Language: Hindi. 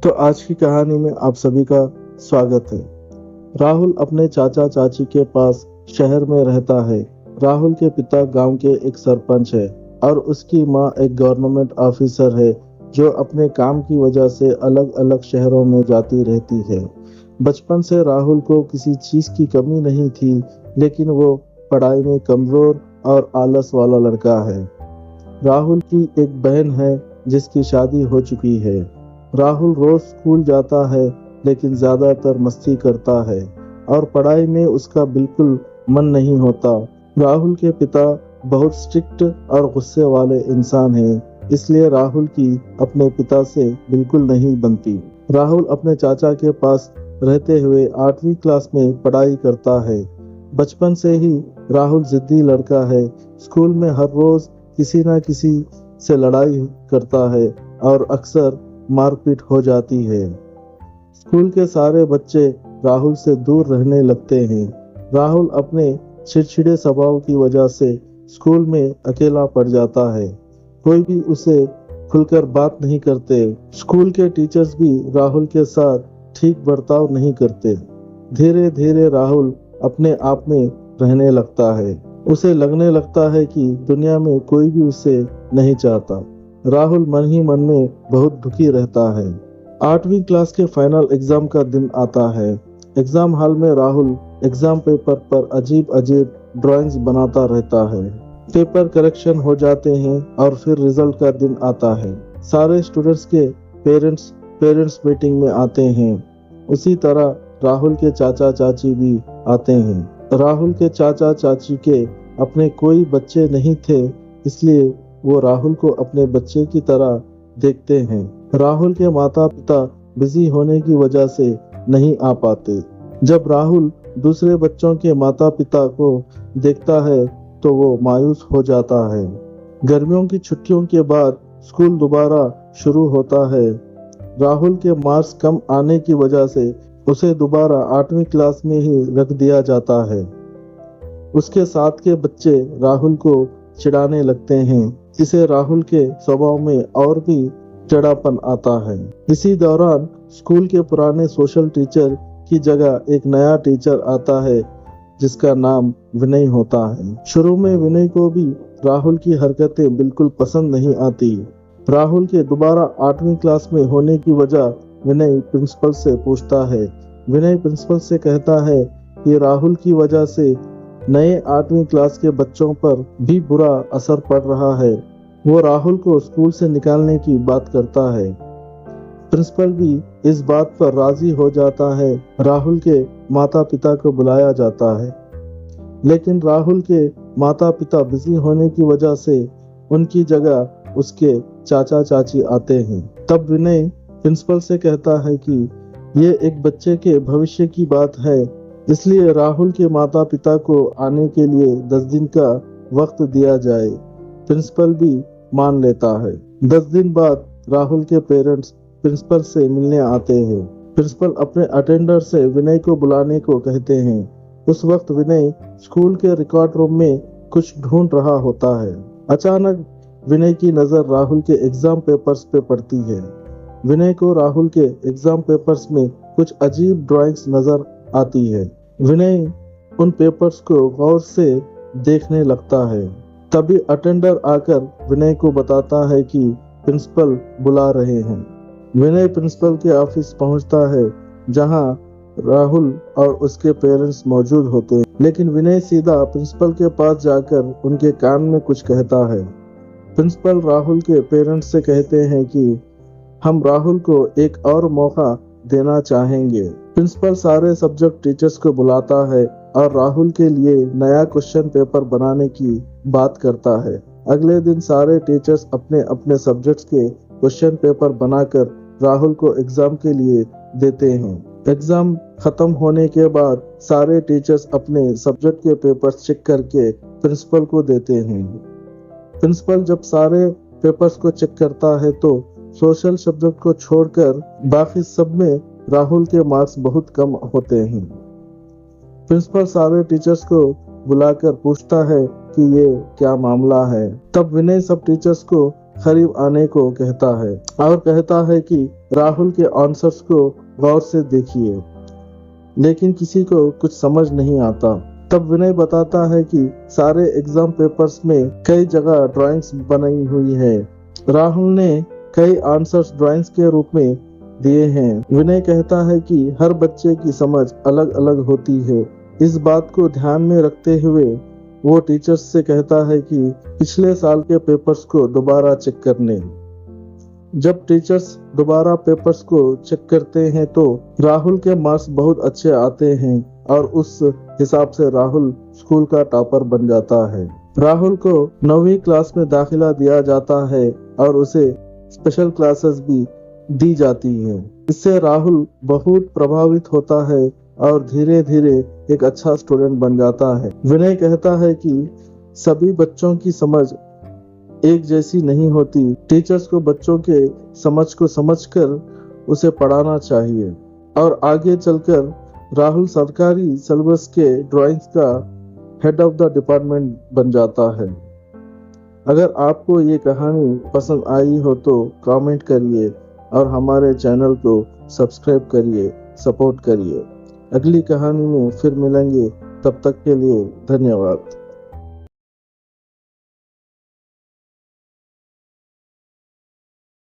तो आज की कहानी में आप सभी का स्वागत है। राहुल अपने चाचा चाची के पास शहर में रहता है। राहुल के पिता गांव के एक सरपंच है और उसकी माँ एक गवर्नमेंट ऑफिसर है जो अपने काम की वजह से अलग अलग शहरों में जाती रहती है। बचपन से राहुल को किसी चीज की कमी नहीं थी, लेकिन वो पढ़ाई में कमजोर और आलस वाला लड़का है। राहुल की एक बहन है जिसकी शादी हो चुकी है। राहुल रोज स्कूल जाता है, लेकिन ज्यादातर मस्ती करता है और पढ़ाई में उसका बिल्कुल मन नहीं होता। राहुल के पिता बहुत स्ट्रिक्ट और गुस्से वाले इंसान हैं, इसलिए राहुल की अपने पिता से बिल्कुल नहीं बनती। राहुल अपने चाचा के पास रहते हुए 8वीं क्लास में पढ़ाई करता है। बचपन से ही राहुल जिद्दी लड़का है। स्कूल में हर रोज किसी ना किसी से लड़ाई करता है और अक्सर मारपीट हो जाती है। स्कूल के सारे बच्चे राहुल से दूर रहने लगते हैं। राहुल अपने चिड़चिड़े स्वभाव की वजह से स्कूल में अकेला पड़ जाता है। कोई भी उसे खुलकर बात नहीं करते। स्कूल के टीचर्स भी राहुल के साथ ठीक बर्ताव नहीं करते। धीरे धीरे राहुल अपने आप में रहने लगता है। उसे लगने लगता है कि दुनिया में कोई भी उसे नहीं चाहता। राहुल मन ही मन में बहुत दुखी रहता है। 8वीं क्लास के फाइनल एग्जाम का दिन आता है। एग्जाम हॉल में राहुल एग्जाम पेपर पर अजीब अजीब ड्राइंग्स बनाता रहता है। पेपर करेक्शन हो जाते हैं और फिर रिजल्ट का दिन आता है। सारे स्टूडेंट्स के पेरेंट्स मीटिंग में आते हैं। उसी तरह राहुल के चाचा चाची भी आते हैं। राहुल के चाचा चाची के अपने कोई बच्चे नहीं थे, इसलिए वो राहुल को अपने बच्चे की तरह देखते हैं। राहुल के माता पिता बिजी होने की वजह से नहीं आ पाते। जब राहुल दूसरे बच्चों के माता पिता को देखता है तो वो मायूस हो जाता है। गर्मियों की छुट्टियों के बाद स्कूल दोबारा शुरू होता है। राहुल के मार्क्स कम आने की वजह से उसे दोबारा 8वीं क्लास में ही रख दिया जाता है। उसके साथ के बच्चे राहुल को चिढ़ाने लगते हैं। इसे राहुल के स्वभाव में और भी चिढ़ापन आता है। इसी दौरान स्कूल के पुराने सोशल टीचर की जगह एक नया टीचर आता है जिसका नाम विनय होता है। शुरू में विनय को भी राहुल की हरकतें बिल्कुल पसंद नहीं आती। राहुल के दोबारा 8वीं क्लास में होने की वजह विनय प्रिंसिपल से पूछता है। विनय प्रिंसिपल से कहता है कि राहुल की वजह से नए 8वीं क्लास के बच्चों पर भी बुरा असर पड़ रहा है। वो राहुल को स्कूल से निकालने की बात करता है। प्रिंसिपल भी इस बात पर राजी हो जाता है। राहुल के माता पिता को बुलाया जाता है, लेकिन राहुल के माता पिता बिजी होने की वजह से उनकी जगह उसके चाचा चाची आते हैं। तब विनय प्रिंसिपल से कहता है कि ये एक बच्चे के भविष्य की बात है, इसलिए राहुल के माता पिता को आने के लिए 10 दिन का वक्त दिया जाए। प्रिंसिपल भी मान लेता है। 10 दिन बाद राहुल के पेरेंट्स प्रिंसिपल से मिलने आते हैं। प्रिंसिपल अपने अटेंडर से विनय को बुलाने को कहते हैं। उस वक्त विनय स्कूल के रिकॉर्ड रूम में कुछ ढूंढ रहा होता है। अचानक विनय की नजर राहुल के एग्जाम पेपर्स पे पड़ती है। विनय को राहुल के एग्जाम पेपर्स में कुछ अजीब ड्राइंग्स नजर आती है। विनय उन पेपर्स को गौर से देखने लगता है। तभी अटेंडर आकर विनय को बताता है कि प्रिंसिपल बुला रहे हैं। विनय प्रिंसिपल के ऑफिस पहुंचता है, जहां राहुल और उसके पेरेंट्स मौजूद होते हैं। लेकिन विनय सीधा प्रिंसिपल के पास जाकर उनके कान में कुछ कहता है। प्रिंसिपल राहुल के पेरेंट्स से कहते हैं कि हम राहुल को एक और मौका देना चाहेंगे। प्रिंसिपल सारे सब्जेक्ट टीचर्स को बुलाता है और राहुल के लिए नया क्वेश्चन पेपर बनाने की बात करता है। अगले दिन सारे टीचर्स अपने अपने सब्जेक्ट्स के क्वेश्चन पेपर बनाकर राहुल को एग्जाम के लिए देते हैं। एग्जाम खत्म होने के बाद सारे टीचर्स अपने सब्जेक्ट के पेपर्स चेक करके प्रिंसिपल को देते हैं। प्रिंसिपल जब सारे पेपर्स को चेक करता है तो सोशल सब्जेक्ट को छोड़कर बाकी सब में राहुल के मार्क्स बहुत कम होते हैं। प्रिंसिपल सारे टीचर्स को बुलाकर पूछता है कि ये क्या मामला है। तब विनय सब टीचर्स को करीब आने को कहता है और कहता है कि राहुल के आंसर्स को गौर से देखिए, लेकिन किसी को कुछ समझ नहीं आता। तब विनय बताता है कि सारे एग्जाम पेपर्स में कई जगह ड्राइंग्स बनाई हुई है। राहुल ने कई आंसर्स ड्राइंग्स के रूप में दिए हैं। विनय कहता है कि हर बच्चे की समझ अलग अलग होती है। इस बात को ध्यान में रखते हुए वो टीचर्स से कहता है कि पिछले साल के पेपर्स को दोबारा चेक करने। जब टीचर्स दोबारा पेपर्स को चेक करते हैं तो राहुल के मार्क्स बहुत अच्छे आते हैं और उस हिसाब से राहुल स्कूल का टॉपर बन जाता है। राहुल को 9वीं क्लास में दाखिला दिया जाता है और उसे स्पेशल क्लासेस भी दी जाती हैं। इससे राहुल बहुत प्रभावित होता है और धीरे धीरे एक अच्छा स्टूडेंट बन जाता है। विनय कहता है कि सभी बच्चों की समझ एक जैसी नहीं होती। टीचर्स को बच्चों के समझ को समझकर उसे पढ़ाना चाहिए और आगे चलकर राहुल सरकारी सिलेबस के ड्राइंग्स का हेड ऑफ द डिपार्टमेंट बन जाता है। अगर आपको ये कहानी पसंद आई हो तो कमेंट करिए और हमारे चैनल को सब्सक्राइब करिए, सपोर्ट करिए। अगली कहानी में फिर मिलेंगे, तब तक के लिए धन्यवाद।